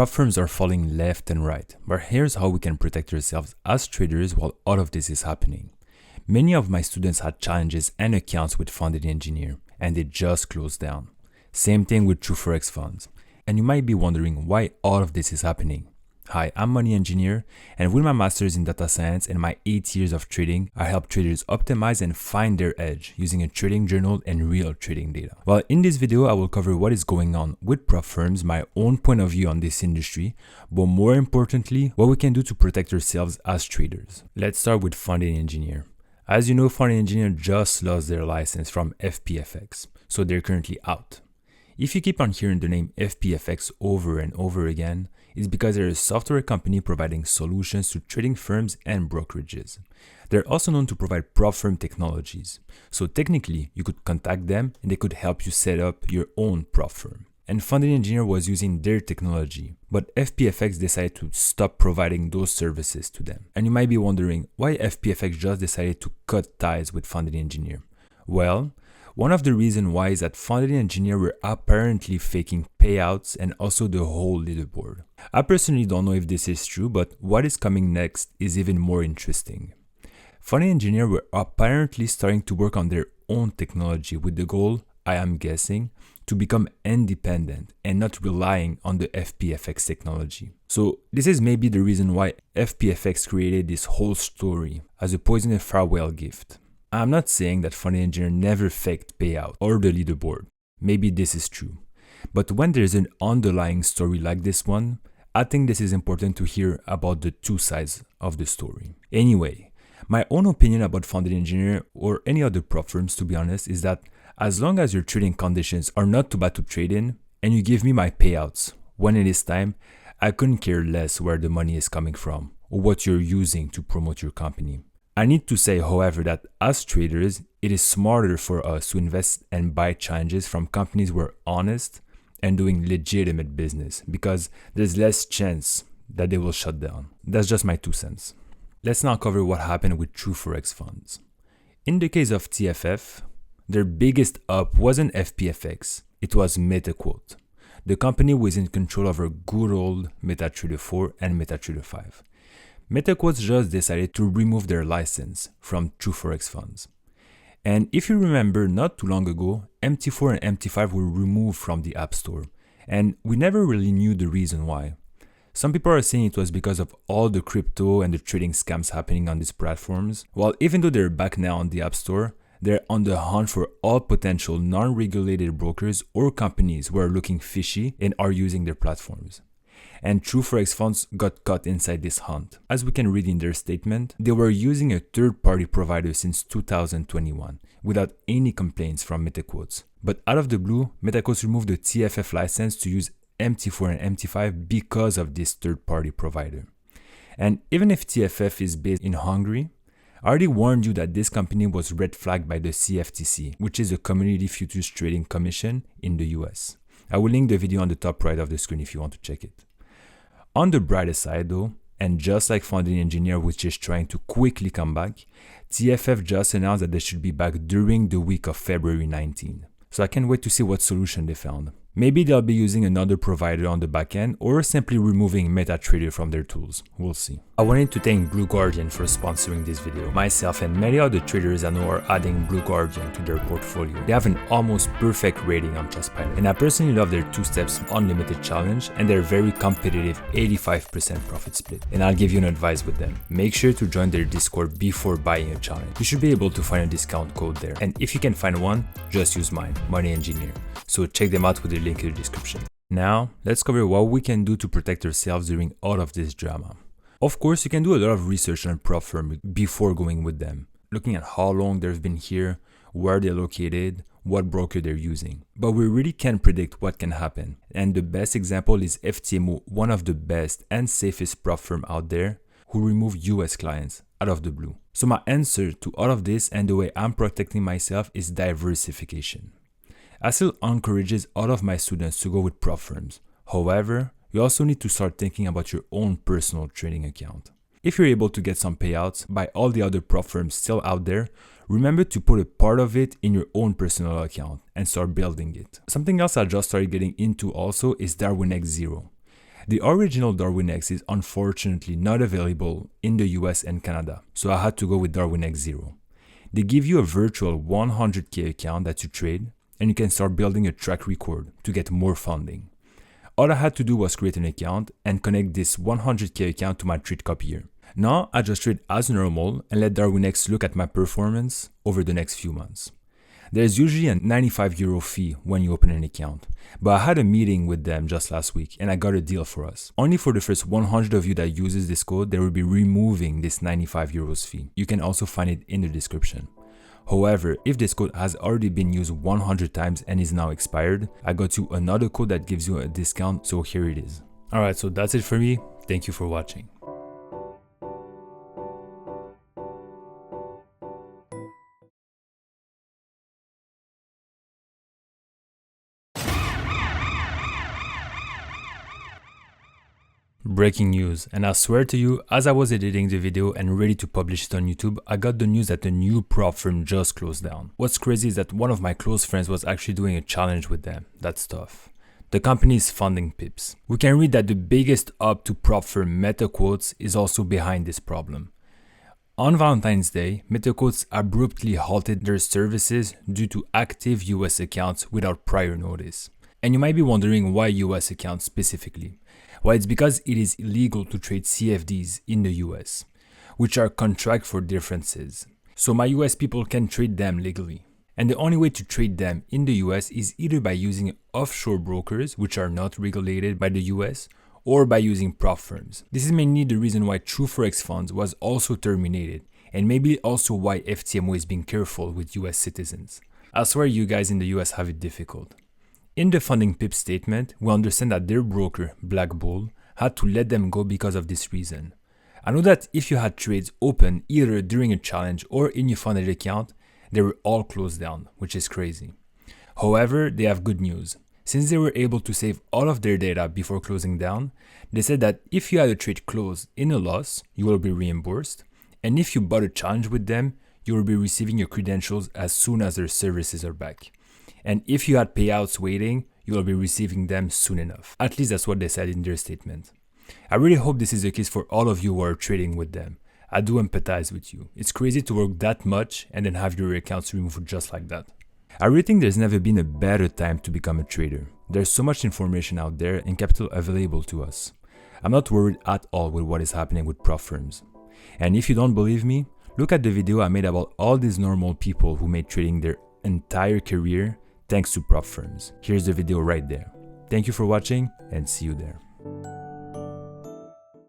Prop firms are falling left and right, but here's how we can protect ourselves as traders while all of this is happening. Many of my students had challenges and accounts with Funded Engineer, and they just closed down. Same thing with True Forex Funds. And you might be wondering why all of this is happening. Hi, I'm Money Engineer, and with my master's in data science and my 8 years of trading, I help traders optimize and find their edge using a trading journal and real trading data. Well, in this video, I will cover what is going on with prop firms, my own point of view on this industry, but more importantly, what we can do to protect ourselves as traders. Let's start with Funded Engineer. As you know, Funded Engineer just lost their license from FPFX, so they're currently out. If you keep on hearing the name FPFX over and over again, it's because they're a software company providing solutions to trading firms and brokerages. They're also known to provide prop firm technologies. So technically, you could contact them and they could help you set up your own prop firm. And Funded Engineer was using their technology, but FPFX decided to stop providing those services to them. And you might be wondering why FPFX just decided to cut ties with Funded Engineer. Well, one of the reasons why is that Funded Engineer were apparently faking payouts and also the whole leaderboard. I personally don't know if this is true, but what is coming next is even more interesting. Funded Engineer were apparently starting to work on their own technology with the goal, I am guessing, to become independent and not relying on the FPFX technology. So this is maybe the reason why FPFX created this whole story as a poisonous farewell gift. I'm not saying that Funded Engineer never faked payout or the leaderboard. Maybe this is true. But when there's an underlying story like this one, I think this is important to hear about the two sides of the story. Anyway, my own opinion about Funded Engineer or any other prop firms, to be honest, is that as long as your trading conditions are not too bad to trade in and you give me my payouts when it is time, I couldn't care less where the money is coming from or what you're using to promote your company. I need to say, however, that as traders, it is smarter for us to invest and buy challenges from companies who are honest and doing legitimate business because there's less chance that they will shut down. That's just my 2 cents. Let's now cover what happened with True Forex Funds. In the case of TFF, their biggest up wasn't FPFX, it was MetaQuote. The company was in control over good old MetaTrader 4 and MetaTrader 5. MetaQuote just decided to remove their license from True Forex Funds. And if you remember, not too long ago, MT4 and MT5 were removed from the App Store, and we never really knew the reason why. Some people are saying it was because of all the crypto and the trading scams happening on these platforms, while even though they're back now on the App Store, they're on the hunt for all potential non-regulated brokers or companies who are looking fishy and are using their platforms. And True Forex Funds got caught inside this hunt. As we can read in their statement, they were using a third-party provider since 2021 without any complaints from MetaQuote. But out of the blue, MetaQuote removed the TFF license to use MT4 and MT5 because of this third-party provider. And even if TFF is based in Hungary, I already warned you that this company was red flagged by the CFTC, which is the Community Futures Trading Commission in the US. I will link the video on the top right of the screen if you want to check it. On the brighter side though, and just like Funded Engineer which is trying to quickly come back, TFF just announced that they should be back during the week of February 19. So I can't wait to see what solution they found. Maybe they'll be using another provider on the back end or simply removing MetaTrader from their tools. We'll see. I wanted to thank Blue Guardian for sponsoring this video. Myself and many other traders I know are adding Blue Guardian to their portfolio. They have an almost perfect rating on Trustpilot. And I personally love their 2 steps unlimited challenge and their very competitive 85% profit split. And I'll give you an advice with them. Make sure to join their Discord before buying a challenge. You should be able to find a discount code there. And if you can find one, just use mine, Money Engineer. So check them out with the link in the description. Now, let's cover what we can do to protect ourselves during all of this drama. Of course, you can do a lot of research on a prop firm before going with them, looking at how long they've been here, where they're located, what broker they're using. But we really can't predict what can happen. And the best example is FTMO, one of the best and safest prop firm out there, who removed US clients out of the blue. So my answer to all of this and the way I'm protecting myself is diversification. I still encourage all of my students to go with prop firms. However, you also need to start thinking about your own personal trading account. If you're able to get some payouts by all the other prop firms still out there, remember to put a part of it in your own personal account and start building it. Something else I just started getting into also is Darwinex Zero. The original Darwinex is unfortunately not available in the US and Canada, so I had to go with Darwinex Zero. They give you a virtual 100k account that you trade, and you can start building a track record to get more funding. All I had to do was create an account and connect this 100k account to my trade copier. Now I just trade as normal and let Darwinex look at my performance over the next few months. There's usually a €95 fee when you open an account, but I had a meeting with them just last week and I got a deal for us. Only for the first 100 of you that uses this code, they will be removing this €95 fee. You can also find it in the description. However, if this code has already been used 100 times and is now expired, I got you another code that gives you a discount, so here it is. Alright, so that's it for me. Thank you for watching. Breaking news, and I swear to you, as I was editing the video and ready to publish it on YouTube, I got the news that a new prop firm just closed down. What's crazy is that one of my close friends was actually doing a challenge with them. That's tough. The company is funding pips. We can read that the biggest up to prop firm MetaQuotes is also behind this problem. On Valentine's Day, MetaQuotes abruptly halted their services due to active US accounts without prior notice. And you might be wondering why US accounts specifically. Well, it's because it is illegal to trade CFDs in the US, which are contract for differences. So my US people can trade them legally. And the only way to trade them in the US is either by using offshore brokers, which are not regulated by the US, or by using prop firms. This is mainly the reason why True Forex Funds was also terminated, and maybe also why FTMO is being careful with US citizens. I swear you guys in the US have it difficult. In the funding PIP statement, we understand that their broker, Black Bull, had to let them go because of this reason. I know that if you had trades open either during a challenge or in your funded account, they were all closed down, which is crazy. However, they have good news. Since they were able to save all of their data before closing down, they said that if you had a trade closed in a loss, you will be reimbursed, and if you bought a challenge with them, you will be receiving your credentials as soon as their services are back. And if you had payouts waiting, you will be receiving them soon enough. At least that's what they said in their statement. I really hope this is the case for all of you who are trading with them. I do empathize with you. It's crazy to work that much and then have your accounts removed just like that. I really think there's never been a better time to become a trader. There's so much information out there and capital available to us. I'm not worried at all with what is happening with prop firms. And if you don't believe me, look at the video I made about all these normal people who made trading their entire career thanks to prop firms. Here's the video right there. Thank you for watching and see you there.